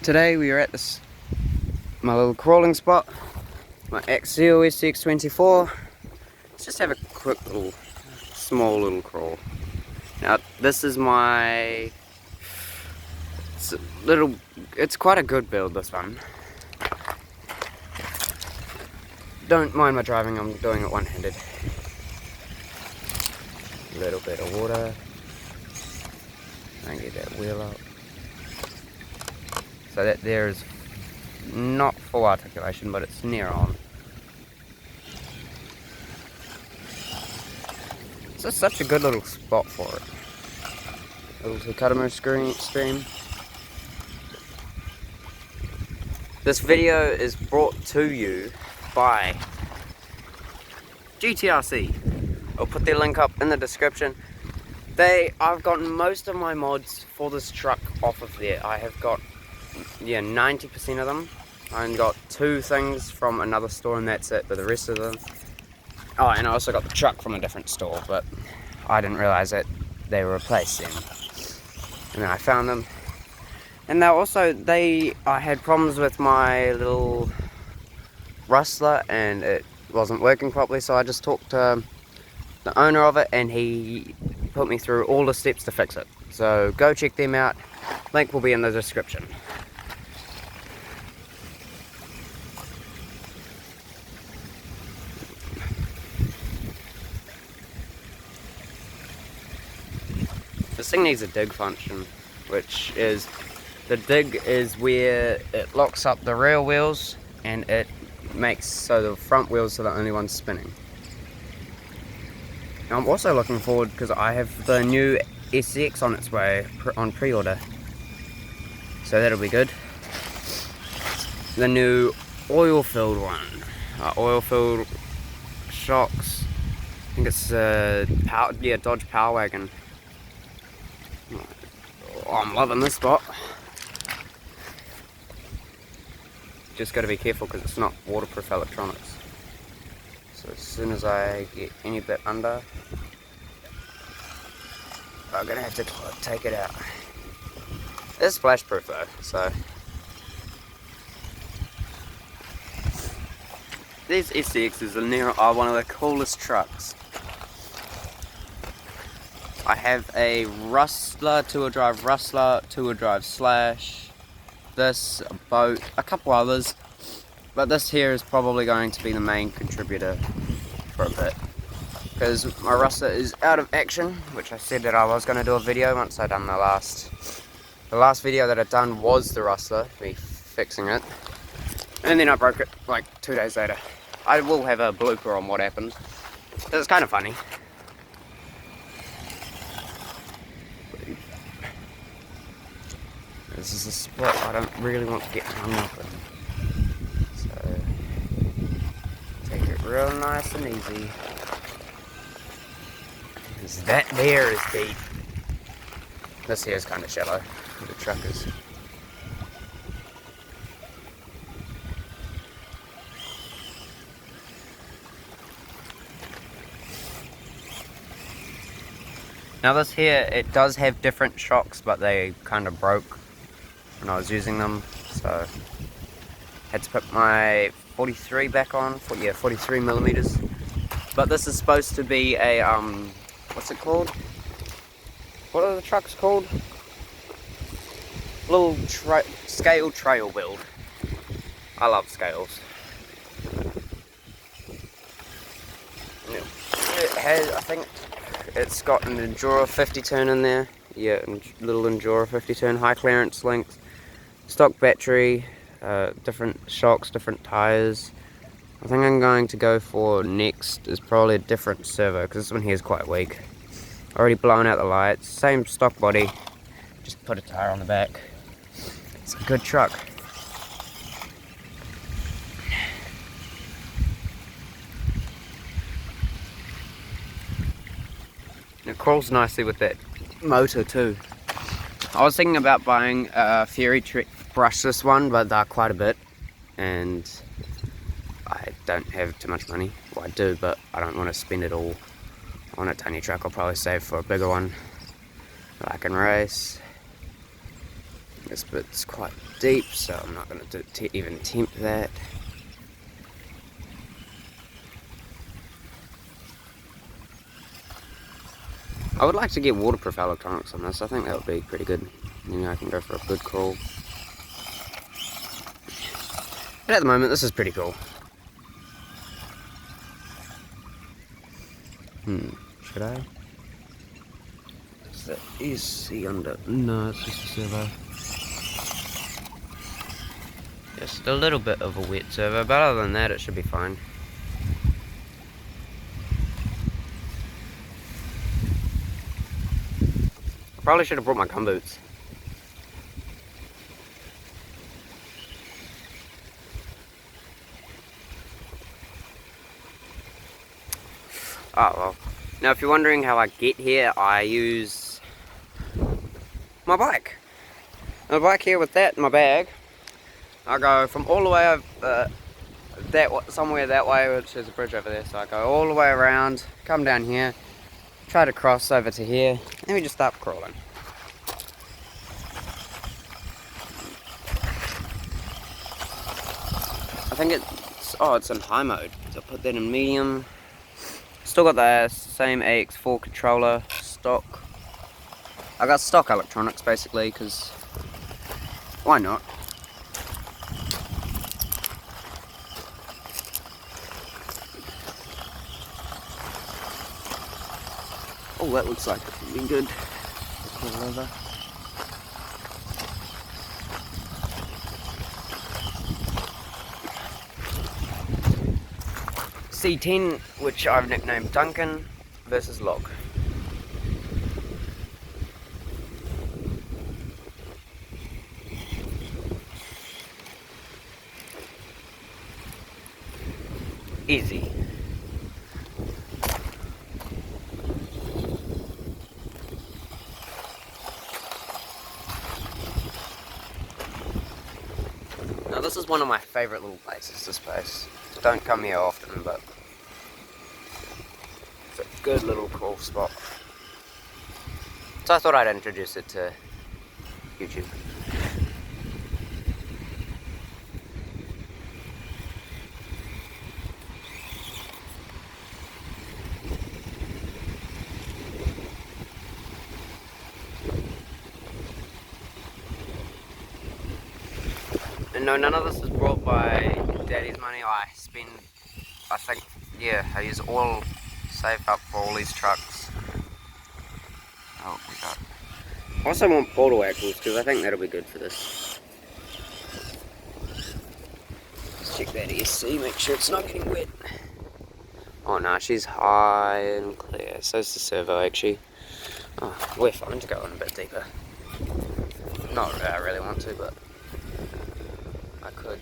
Today we are at my little crawling spot, my scx24. Let's just have a quick small little crawl. Now this is my, it's quite a good build, this one. Don't mind my driving, I'm doing it one-handed. A little bit of water. And get that wheel up. So that there is not full articulation, but it's near on. So it's such a good little spot for it. Little Tucutamo stream. This video is brought to you by GTRC. I'll put their link up in the description. I've gotten most of my mods for this truck off of there. I have got 90% of them. I got 2 things from another store and that's it, but the rest of them, oh, and I also got the truck from a different store, but I didn't realize that they were replaced then. And then I found them, and I had problems with my little rustler and it wasn't working properly, so I just talked to the owner of it and he put me through all the steps to fix it. So go check them out, link will be in the description. This thing needs a dig function, which is, the dig is where it locks up the rear wheels and it makes so the front wheels are the only ones spinning. Now I'm also looking forward because I have the new scx on its way on pre-order, so that'll be good. The new oil-filled one, oil-filled shocks. I think it's Dodge Power Wagon. Oh, I'm loving this spot. Just got to be careful because it's not waterproof electronics. So as soon as I get any bit under, I'm going to have to take it out. It's splash proof though, so. These SCXs are one of the coolest trucks. I have a Rustler, two-wheel drive Slash, this, a boat, a couple others, but this here is probably going to be the main contributor for a bit, because my Rustler is out of action, which I said that I was going to do a video once I done the last video that I'd done was the Rustler, me fixing it, and then I broke it like 2 days later. I will have a blooper on what happened, it's kind of funny. This is a spot I don't really want to get hung up in. So, take it real nice and easy. Because that there is deep. This here is kind of shallow, the truck is. Now this here, it does have different shocks, but they kind of broke when I was using them, so had to put my 43 back on, 43 millimeters. But this is supposed to be a what's it called? What are the trucks called? Little scale trail build. I love scales. It has, I think it's got an Enduro 50 turn in there. Yeah, little Enduro 50 turn, high clearance links, stock battery, different shocks, different tires. I think I'm going to go for next is probably a different servo because this one here is quite weak. Already blown out the lights, same stock body, just put a tire on the back. It's a good truck. It crawls nicely with that motor too. I was thinking about buying a Fury brushless one, but they're quite a bit and I don't have too much money. Well, I do, but I don't want to spend it all on a tiny truck. I'll probably save for a bigger one that I can race. This bit's quite deep, so I'm not going to even attempt that. I would like to get waterproof electronics on this. I think that would be pretty good. You know, I can go for a good crawl. But at the moment, this is pretty cool. Should I? Is that ESC under? No, it's just a servo. Just a little bit of a wet servo, but other than that, it should be fine. I probably should have brought my gum boots. Oh well. Now if you're wondering how I get here, I use my bike. My bike here with that in my bag. I go from all the way over somewhere that way, which is a bridge over there, so I go all the way around, come down here, try to cross over to here, and we just start crawling. I think it's in high mode, so I'll put that in medium. Still got the same AX4 controller, stock. I got stock electronics basically, because why not? Oh, that looks like it's been good. Pull over. C10, which I've nicknamed Duncan, versus Log. Easy. Now this is one of my favourite little places, this place. Don't come here often, but it's a good little cool spot. So I thought I'd introduce it to YouTube. And no, none of this is brought by Daddy's money. I think, yeah, I use all saved up for all these trucks. Oh, we got. I also want portal axles because I think that'll be good for this. Let's check that ESC, make sure it's not getting wet. Oh no, she's high and clear. So's the servo actually. Oh, we're fine to go in a bit deeper. Not that I really want to, but I could.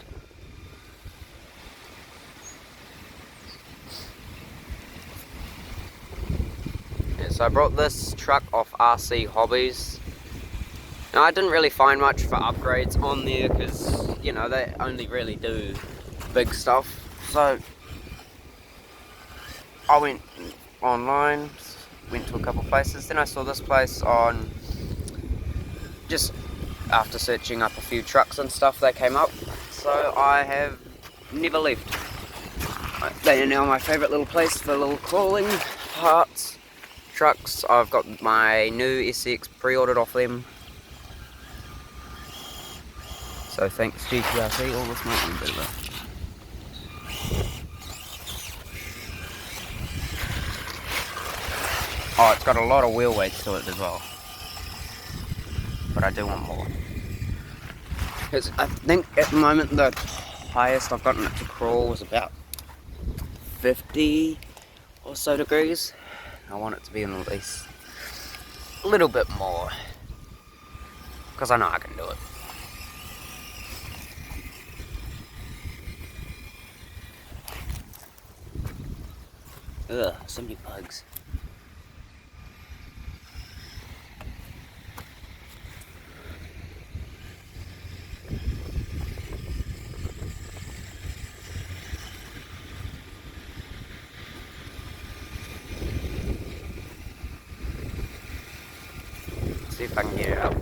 Yeah, so I brought this truck off RC Hobbies. Now I didn't really find much for upgrades on there because, you know, they only really do big stuff. So I went online, went to a couple places, then I saw this place on, just after searching up a few trucks and stuff, they came up. So I have never left. They are now my favourite little place for little crawling parts, trucks. I've got my new SCX pre-ordered off them. So thanks GTRC, all this might be a bit of a... Oh, it's got a lot of wheel weights to it as well. But I do want more. Because I think at the moment the highest I've gotten it to crawl was about 50 or so degrees. I want it to be in at least a little bit more. Because I know I can do it. Ugh, so many bugs. See if I can get it up.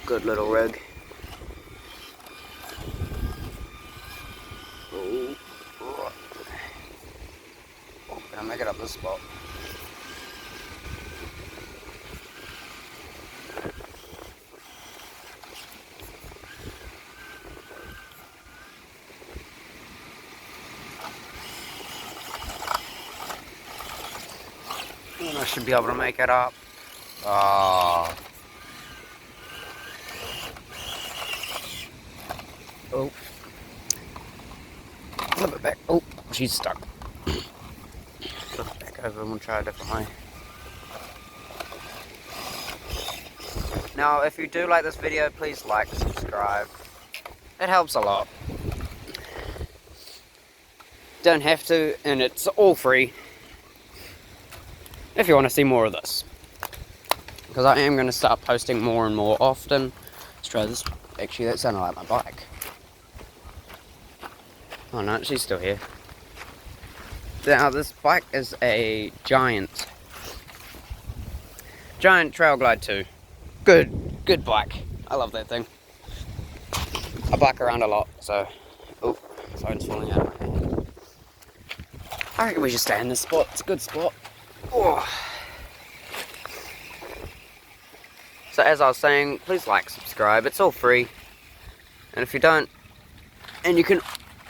Good little rig. Oh, can I make it up this spot? And I should be able to make it up. Oh. Oh. Flip it back. Oh, she's stuck. Flip it back over and we'll try a different way. Now, if you do like this video, please like, subscribe. It helps a lot. Don't have to, and it's all free. If you want to see more of this. Because I am going to start posting more and more often. Let's try this. Actually, that sounded like my bike. Oh no, she's still here. Now, this bike is a giant Trail Glide 2. Good bike. I love that thing. I bike around a lot, so... Oh, phone's falling out of my hand. I reckon we should stay in this spot. It's a good spot. Oh. So as I was saying, please like, subscribe. It's all free. And if you don't... And you can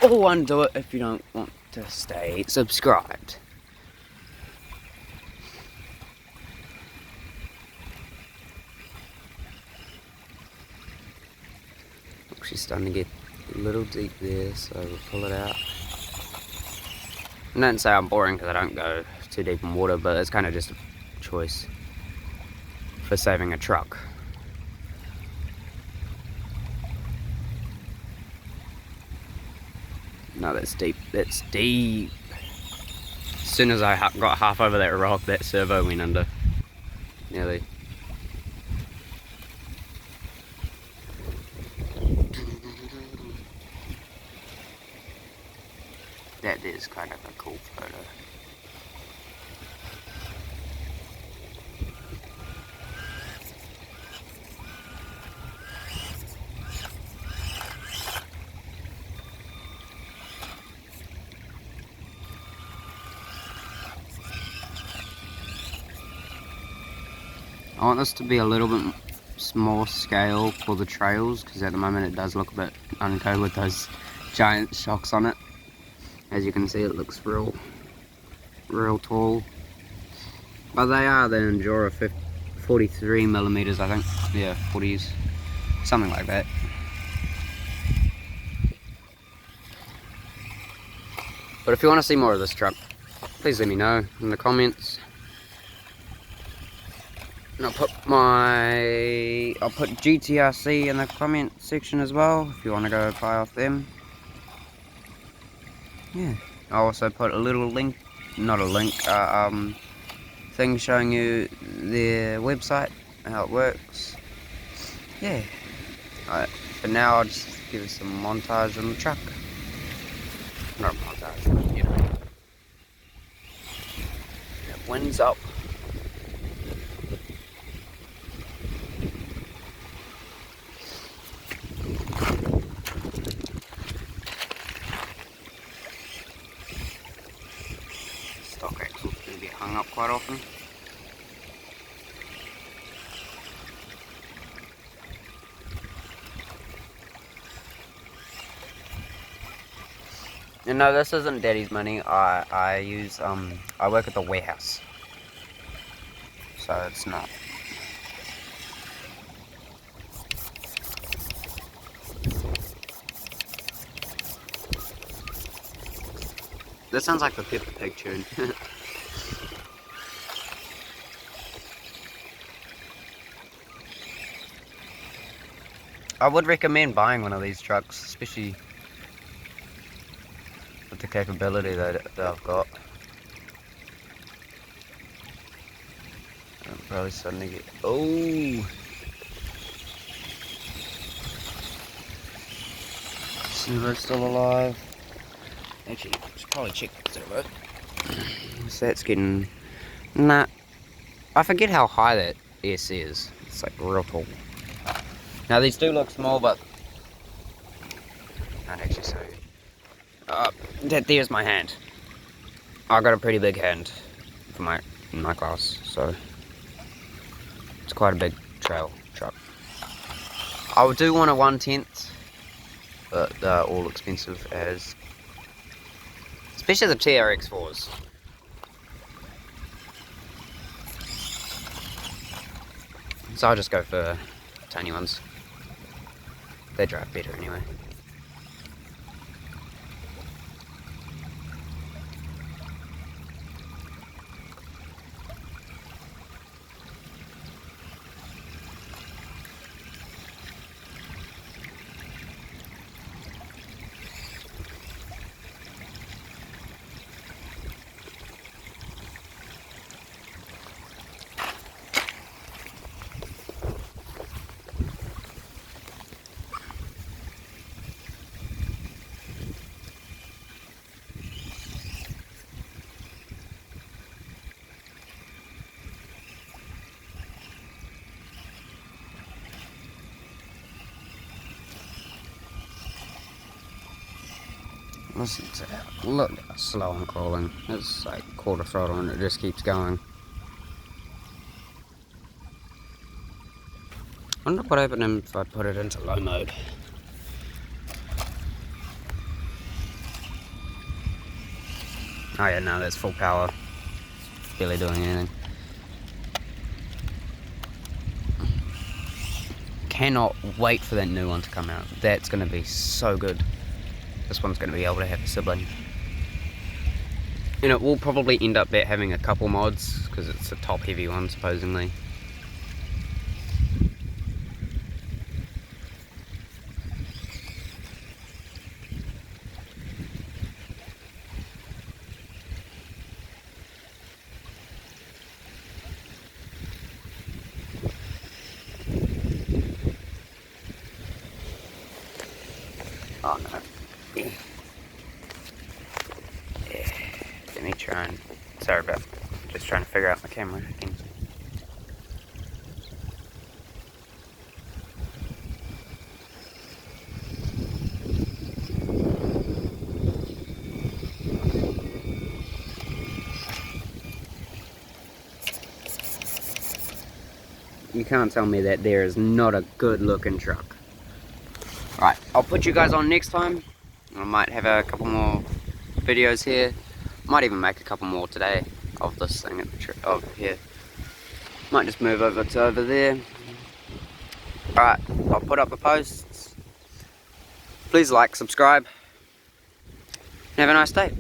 all undo it if you don't want to stay subscribed. She's starting to get a little deep there, so we'll pull it out. I don't say I'm boring because I don't go too deep in water, but it's kind of just a choice for saving a truck. No, that's deep. That's deep. As soon as I got half over that rock, that servo went under. Nearly. That is kind of a cool photo. I want this to be a little bit small scale for the trails, because at the moment it does look a bit unco with those giant shocks on it. As you can see, it looks real tall. But they are the Enduro 43mm, I think. Yeah, 40s. Something like that. But if you want to see more of this truck, please let me know in the comments. And I'll put GTRC in the comment section as well, if you want to go buy off them. Yeah, I'll also put a little link, not a link, thing showing you their website, how it works. Yeah, alright, for now I'll just give you some montage on the truck. Not a montage, but you know. Yeah, wind's up. Stock axles do get hung up quite often. And no, this isn't Daddy's money. I use I work at the warehouse, so it's not. That sounds like the Peppa Pig tune. I would recommend buying one of these trucks, especially with the capability that I've got. I'm probably starting to get... Oh! Servo's still alive. Actually, I should probably check that servo. So that's getting... Nah. I forget how high that S is. It's like real tall. Now these do look small, but I'd actually show you. There's my hand. I got a pretty big hand for my class, so it's quite a big trail truck. I would do one a 1/10, but they're all expensive as, especially the TRX4s. So I'll just go for tiny ones. They drive better anyway. Listen to that. Look how slow I'm crawling. It's like quarter throttle and it just keeps going. I wonder what would happen if I put it into low mode. Oh yeah, no, that's full power. Barely doing anything. Cannot wait for that new one to come out. That's going to be so good. This one's going to be able to have a sibling. And it will probably end up having a couple mods, because it's a top heavy one supposedly. Oh no. Yeah. Let me try and, sorry about, just trying to figure out my camera again. You can't tell me that there is not a good looking truck. Right, I'll put you guys on next time. I might have a couple more videos here. Might even make a couple more today of this thing over here. Might just move over to over there. Alright, I'll put up the posts. Please like, subscribe, and have a nice day.